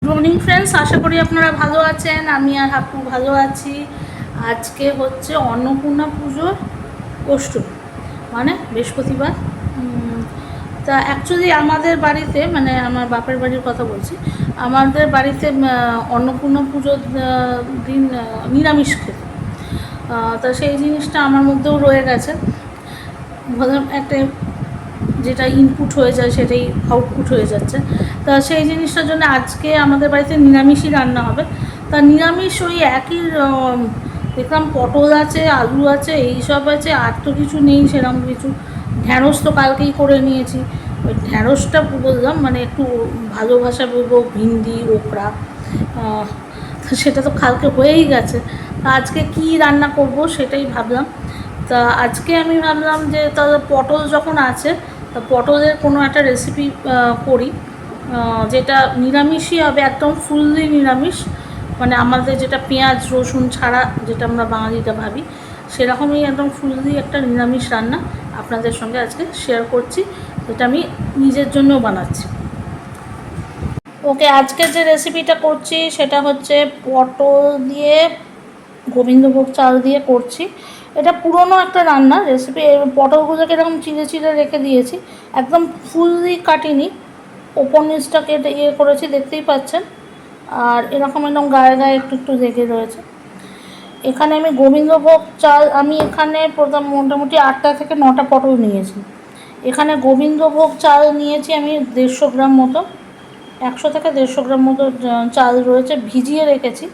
Good morning friends, আশা করি আপনারা ভালো আছেন। আমি আর হাপু ভালো আছি। আজকে হচ্ছে অন্নপূর্ণা পুজোর অষ্টমী, মানে বৃহস্পতিবার। তা অ্যাকচুয়ালি আমাদের বাড়িতে, মানে আমার বাপের বাড়ির কথা বলছি, আমাদের বাড়িতে অন্নপূর্ণা পুজোর দিন নিরামিষ খেতে। তা সেই জিনিসটা আমার মধ্যেও রয়ে গেছে। ভাবলাম একটা যেটা ইনপুট হয়ে যায় সেটাই আউটপুট হয়ে যাচ্ছে। তা সেই জিনিসটার জন্য আজকে আমাদের বাড়িতে নিরামিষই রান্না হবে। তা নিরামিষ ওই একই দেখলাম, পটল আছে, আলু আছে, এইসব আছে, আর তো কিছু নেই সেরকম কিছু। ঢ্যাঁড়স তো কালকেই করে নিয়েছি। ওই ঢ্যাঁড়সটা বললাম, মানে একটু ভালো ভাষা বলবো ভিন্ডি ওকরা, সেটা তো কালকে হয়েই গেছে। আজকে কি রান্না করব সেটাই ভাবলাম। তা আজকে আমি ভাবলাম যে তাহলে পটল যখন আছে, তা পটলের কোনো একটা রেসিপি করি, যেটা নিরামিষই হবে, একদম ফুললি নিরামিষ। মানে আমাদের যেটা পেঁয়াজ রসুন ছাড়া, যেটা আমরা বাঙালিটা ভাবি, সেরকমই একদম ফুললি একটা নিরামিষ রান্না আপনাদের সঙ্গে আজকে শেয়ার করছি, যেটা আমি নিজের জন্যও বানাচ্ছি। ওকে, আজকে যে রেসিপিটা করছি সেটা হচ্ছে পটল দিয়ে গোবিন্দভোগ চাল দিয়ে করছি। এটা পুরনো একটা রান্না রেসিপি। পটলগুলোকে এরকম চিড়ে চিড়ে রেখে দিয়েছি, একদম ফুললি কাটিনি, ওপর নিচটা কেটে করেছি, দেখতেই পাচ্ছেন। আর এরকম একদম গায়ে গায়ে একটু একটু লেগে রয়েছে। এখানে আমি গোবিন্দভোগ চাল, আমি এখানে প্রথম মোটামুটি 8টা থেকে 9টা পটল নিয়েছি। এখানে গোবিন্দভোগ চাল নিয়েছি আমি 150 গ্রাম মতো, 100 থেকে 150 গ্রাম মতো চাল রয়েছে, ভিজিয়ে রেখেছি।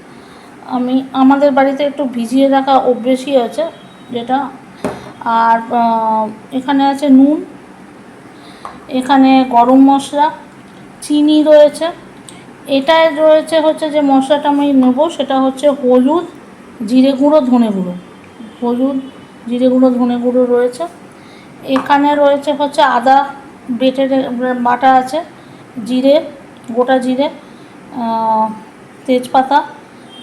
আমি আমাদের বাড়িতে একটু ভিজিয়ে রাখা অভ্যেসই আছে যেটা। আর এখানে আছে নুন, এখানে গরম মশলা, চিনি রয়েছে। এটায় রয়েছে হচ্ছে যে মশলাটা আমি নেবো সেটা হচ্ছে হলুদ, জিরে গুঁড়ো, ধনে গুঁড়ো। হলুদ, জিরে গুঁড়ো, ধনে গুঁড়ো রয়েছে। এখানে রয়েছে হচ্ছে আদা বেটে বাটা আছে, জিরে, গোটা জিরে, তেজপাতা,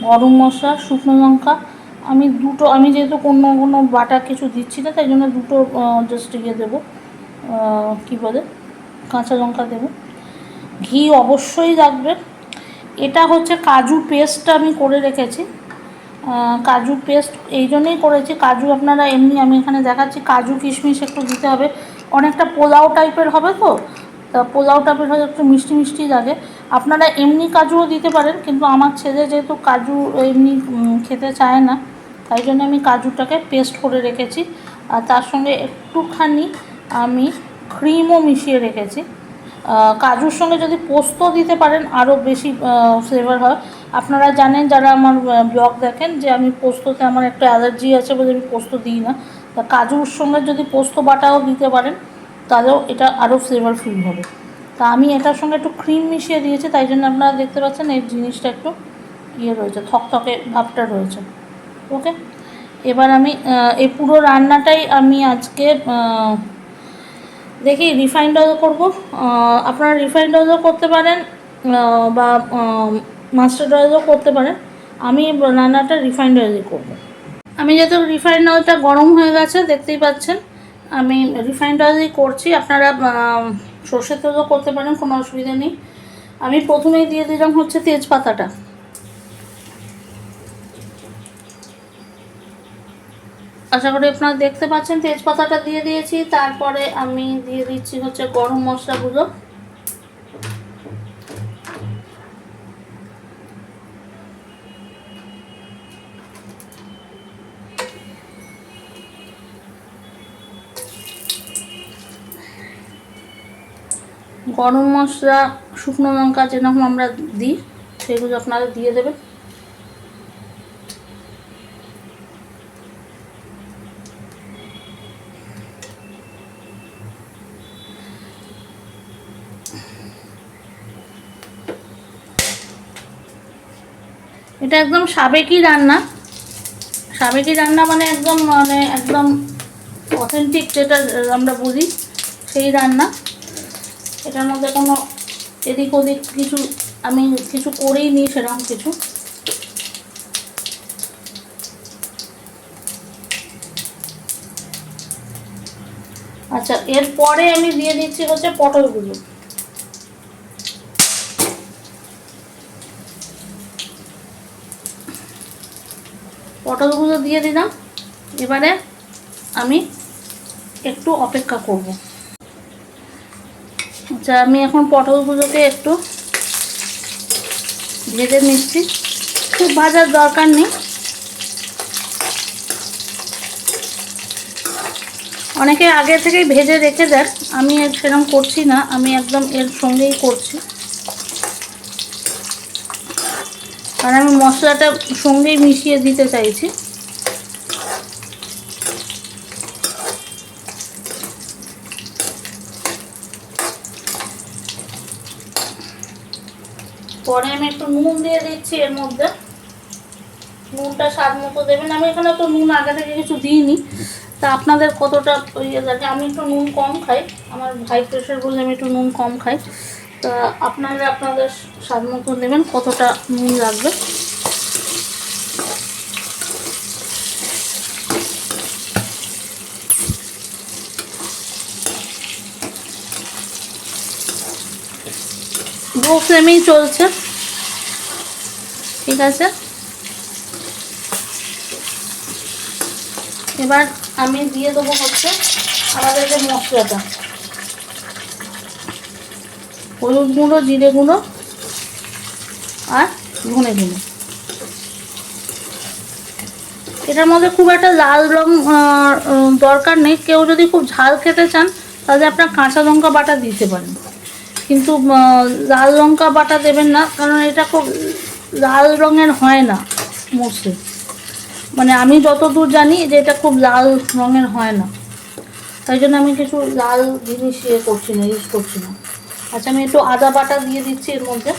গরম মশলা, শুকনো লঙ্কা। আমি যেহেতু কোনো বাটা কিছু দিচ্ছি না, তাই জন্য দুটো জাস্ট দেবো, কী বলে, কাঁচা লঙ্কা দেবো। ঘি অবশ্যই লাগবে। এটা হচ্ছে কাজু পেস্টটা আমি করে রেখেছি। কাজু পেস্ট এই জন্যই করেছি, কাজু আপনারা এমনি, আমি এখানে দেখাচ্ছি, কাজু কিশমিশ একটু দিতে হবে। অনেকটা পোলাও টাইপের হবে তো, তা পোলাও টাইপের হলে একটু মিষ্টি মিষ্টি লাগে। আপনারা এমনি কাজুও দিতে পারেন, কিন্তু আমার ছেলে যেহেতু কাজু এমনি খেতে চায় না, তাই জন্য আমি কাজুটাকে পেস্ট করে রেখেছি। আর তার সঙ্গে একটুখানি আমি ক্রিমও মিশিয়ে রেখেছি। কাজুর সঙ্গে যদি পোস্ত দিতে পারেন আরও বেশি ফ্লেভার হয়। আপনারা জানেন যারা আমার ব্লগ দেখেন যে আমি পোস্ততে আমার একটা অ্যালার্জি আছে বলে আমি পোস্ত দিই না। তা কাজুর সঙ্গে যদি পোস্ত বাটাও দিতে পারেন তাহলেও এটা আরও ফ্লেভারফুল হবে। তা আমি এটার সঙ্গে একটু ক্রিম মিশিয়ে দিয়েছি, তাই জন্য আপনারা দেখতে পাচ্ছেন এই জিনিসটা একটু রয়েছে, থকথকে ভাবটা রয়েছে। ওকে, এবার আমি এই পুরো রান্নাটাই আমি আজকে দেখি রিফাইন্ড অয়েল করবো। আপনারা রিফাইন্ড অয়েলও করতে পারেন বা মাস্টার্ড অয়েলও করতে পারেন। আমি রান্নাটা রিফাইন্ড অয়েলই করবো। আমি যেহেতু রিফাইন্ড অয়েলটা গরম হয়ে গেছে দেখতেই পাচ্ছেন, আমি রিফাইন্ড অয়েলই করছি। আপনারা সর্ষের তেলও করতে পারেন, কোনো অসুবিধা নেই। আমি প্রথমেই দিয়ে দিলাম হচ্ছে তেজপাতাটা। আশা করি আপনারা দেখতে পাচ্ছেন, তেজপাতাটা দিয়ে দিয়েছি। তারপরে আমি দিয়ে দিচ্ছি হচ্ছে গরম মশলাগুলো। গরম মশলা, শুকনো লঙ্কা যেরকম আমরা দিই সেগুলো আপনারা দিয়ে দেবেন। এটা একদম সাবেকি রান্না। সাবেকি রান্না মানে একদম অথেন্টিক যেটা আমরা বলি সেই রান্না। এটার মধ্যে কোনো এদিক ওদিক কিছু আমি কিছু করেই নিই সেরকম কিছু। আচ্ছা, এরপরে আমি দিয়ে দিচ্ছি হচ্ছে পটলগুলো। পটলগুলো দিয়ে দিলাম। এবারে আমি একটু অপেক্ষা করব। আচ্ছা, আমি এখন পটলগুলোকে একটু ভেজে নিচ্ছি, খুব ভাজার দরকার নেই। অনেকে আগে থেকেই ভেজে রেখে দেন, আমি সেরকম করছি না, আমি একদম এর সঙ্গেই করছি, কারণ আমি মশলাটা সঙ্গেই মিশিয়ে দিতে চাইছি। পরে আমি একটু নুন দিয়ে দিচ্ছি এর মধ্যে, নুনটা স্বাদ মতো দেবেন। আমি এখানে তো নুন আগে থেকে কিছু দিইনি, তা আপনাদের কতটা ইয়ে লাগে। আমি একটু নুন কম খাই, আমার হাই প্রেশার বলে আমি একটু নুন কম খাই, তা আপনারা আপনাদের স্বাদ মতো নেবেন কতটা নুন লাগবে। লো ফ্লেমেই চলছে, ঠিক আছে। এবার আমি দিয়ে দেবো হচ্ছে আমাদের যে মশলাটা, হলুদ গুঁড়ো, জিরে গুঁড়ো আর ধনে গুঁড়ো। এটার মধ্যে খুব একটা লাল রং দরকার নেই, কেউ যদি খুব ঝাল খেতে চান তাহলে আপনার কাঁচা লঙ্কা বাটা দিতে পারেন, কিন্তু লাল লঙ্কা বাটা দেবেন না, কারণ এটা খুব লাল রঙের হয় না মোস্টলি, মানে আমি যতদূর জানি যে এটা খুব লাল রঙের হয় না, তাই জন্য আমি কিছু লাল জিনিস করছি না, ইউজ করছি না। আচ্ছা, আমি একটু আদা বাটা দিয়ে দিচ্ছি এর মধ্যে।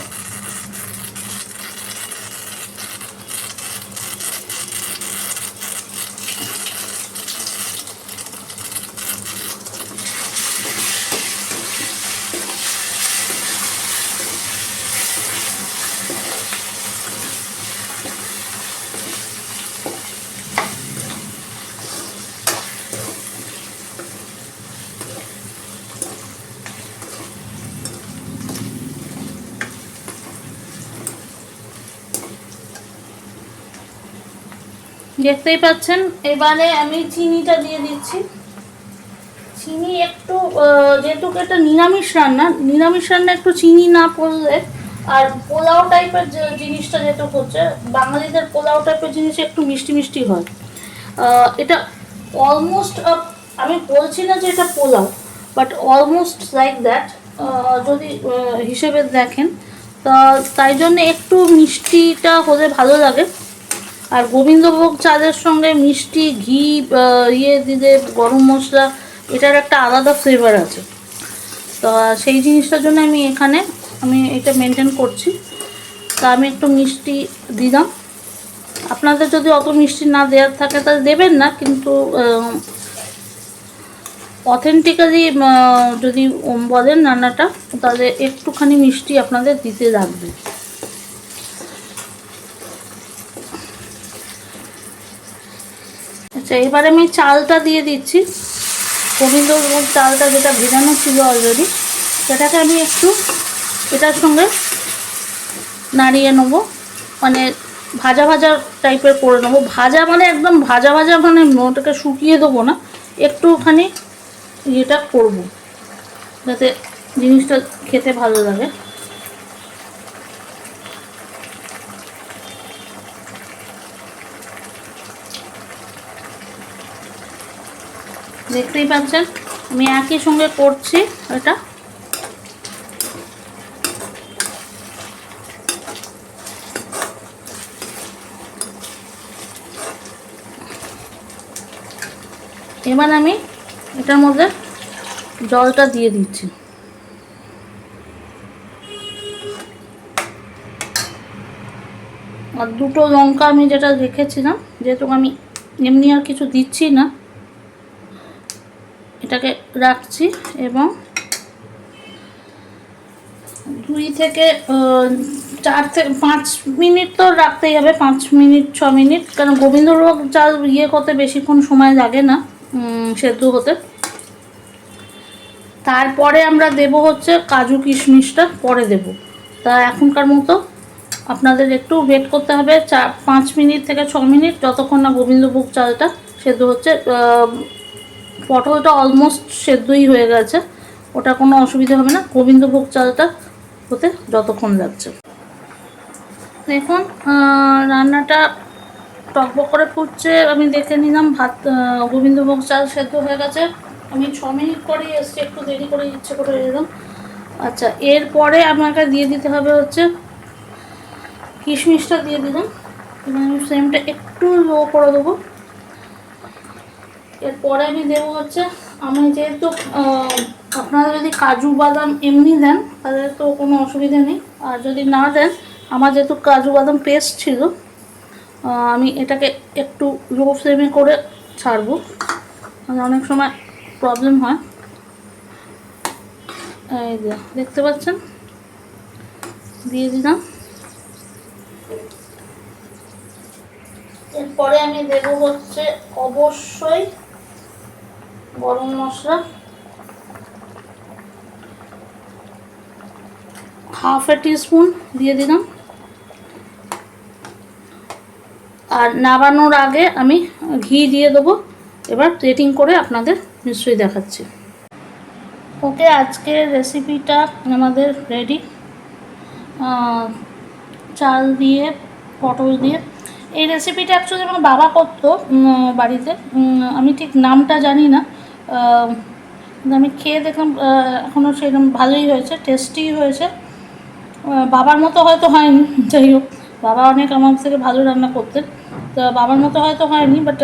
দেখতেই পাচ্ছেন, এবারে আমি চিনিটা দিয়ে দিচ্ছি। চিনি একটু, যেহেতু এটা নিরামিষ রান্না একটু চিনি না পড়লে, আর পোলাও টাইপের যে জিনিসটা যেহেতু হচ্ছে, বাঙালিদের পোলাও টাইপের জিনিস একটু মিষ্টি মিষ্টি হয়। এটা অলমোস্ট, আমি বলছি না যে এটা pulao, but almost like that যদি হিসেবে দেখেন, তাই জন্য একটু মিষ্টিটা হলে ভালো লাগে। আর গোবিন্দভোগ চালের সঙ্গে মিষ্টি, ঘি, দিলে গরম মশলা, এটার একটা আলাদা ফ্লেভার আছে, তো সেই জিনিসটার জন্য আমি এটা মেনটেন করছি। তা আমি একটু মিষ্টি দিলাম। আপনাদের যদি অত মিষ্টি না দেওয়ার থাকে তাহলে দেবেন না, কিন্তু অথেন্টিক্যালি যদি বলেন রান্নাটা, তাহলে একটুখানি মিষ্টি আপনাদের দিতে লাগবে। আচ্ছা, এবারে আমি চালটা দিয়ে দিচ্ছি, গোবিন্দভোগ চালটা যেটা ভেজানো ছিল অলরেডি, সেটাকে আমি একটু এটার সঙ্গে নাড়িয়ে নেবো, মানে ভাজা ভাজা টাইপের করে নেবো। ভাজা মানে একদম ভাজা ভাজা, মানে ওটাকে শুকিয়ে দেবো না, একটুখানি এটা করবো যাতে জিনিসটা খেতে ভালো লাগে। দেখতেই পাচ্ছেন আমি একই সঙ্গে করছি এটা। এবার আমি এটার মধ্যে জলটা দিয়ে দিচ্ছি। আর দুটো লঙ্কা আমি যেটা রেখেছিলাম, যেহেতু আমি এমনি আর কিছু দিচ্ছি না, এটাকে রাখছি, এবং 2 থেকে 4 থেকে 5 মিনিট তো রাখতেই হবে, 5 মিনিট 6 মিনিট, কারণ গোবিন্দভোগ চাল করতে বেশিক্ষণ সময় লাগে না সেদ্ধ হতে। তারপরে আমরা দেব হচ্ছে কাজু কিশমিশটা পরে দেব। তা এখনকার মতো আপনাদের একটু ওয়েট করতে হবে 5 মিনিট থেকে 6 মিনিট, যতক্ষণ না গোবিন্দভোগ চালটা সেদ্ধ হচ্ছে। পটলটা অলমোস্ট সেদ্ধই হয়ে গেছে, ওটা কোনো অসুবিধা হবে না। গোবিন্দভোগ চালটা হতে যতক্ষণ লাগছে। দেখুন রান্নাটা টকবক করে ফুটছে, আমি দেখে নিলাম ভাত গোবিন্দভোগ চাল সেদ্ধ হয়ে গেছে। আমি 6 মিনিট পরেই এসছি, একটু দেরি করে ইচ্ছে করে এলাম। আচ্ছা, এরপরে আমাকে দিয়ে দিতে হবে হচ্ছে কিশমিশটা দিয়ে দিলাম, এবং আমি ফ্লেমটা একটু লো করে দেবো। এরপরে আমি দেবো হচ্ছে, আমি যেহেতু আপনারা যদি কাজু বাদাম এমনি দেন তাহলে তো কোনো অসুবিধা নেই, আর যদি না দেন, আমার যেহেতু কাজু বাদাম পেস্ট ছিল, আমি এটাকে একটু লো ফ্লেমে করে ছাড়বো, মানে অনেক সময় প্রবলেম হয়। এই দেখতে পাচ্ছেন, দিয়ে দিলাম। এরপরে আমি দেবো হচ্ছে অবশ্যই গরম মশলা, ½ টিস্পুন দিয়ে দিলাম। আর নামানোর আগে আমি ঘি দিয়ে দেবো। এবার প্লেটিং করে আপনাদের নিশ্চয়ই দেখাচ্ছি। ওকে, আজকের রেসিপিটা আমাদের রেডি, চাল দিয়ে পটল দিয়ে। এই রেসিপিটা অ্যাকচুয়ালি আমার বাবা করতো বাড়িতে, আমি ঠিক নামটা জানি না, আমি খেয়ে দেখলাম এখনও সেরকম ভালোই হয়েছে, টেস্টি হয়েছে। বাবার মতো হয়তো হয়নি, যাই হোক, বাবা অনেক আমার থেকে ভালো রান্না করতেন, তো বাবার মতো হয়তো হয়নি, বাট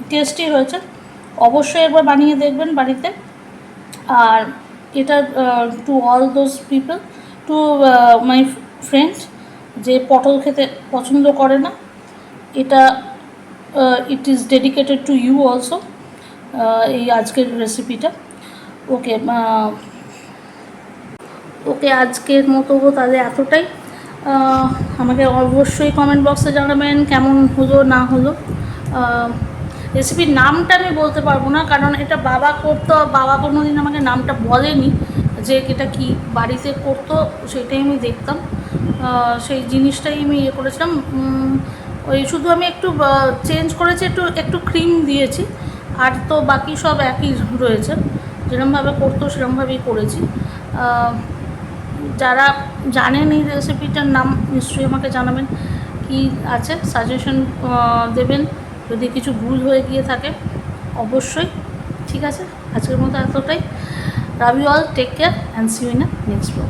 টেস্টি হয়েছে। অবশ্যই একবার বানিয়ে দেখবেন বাড়িতে। আর এটা to all those people, to my friend যে পটল খেতে পছন্দ করে না, এটা it is dedicated to you also, এই আজকের রেসিপিটা। ওকে ওকে, আজকের মতো তাহলে এতটাই। আমাকে অবশ্যই কমেন্ট বক্সে জানাবেন কেমন হলো না হলো। রেসিপির নামটা আমি বলতে পারবো না, কারণ এটা বাবা করতো, বাবা কোনো দিন আমাকে নামটা বলেনি যে এটা কি, বাড়িতে করতো সেটাই আমি দেখতাম, সেই জিনিসটাই আমি ইয়ে করেছিলাম। ওই শুধু আমি একটু চেঞ্জ করেছি, একটু ক্রিম দিয়েছি, আর তো বাকি সব একই রয়েছে, যেরকমভাবে করতো সেরকমভাবেই করেছি। যারা জানেন এই রেসিপিটার নাম নিশ্চয়ই আমাকে জানাবেন, কি আছে সাজেশন দেবেন যদি কিছু ভুল হয়ে গিয়ে থাকে অবশ্যই। ঠিক আছে, আজকের মতো এতটাই। Love you all, take care and see you in a next blog.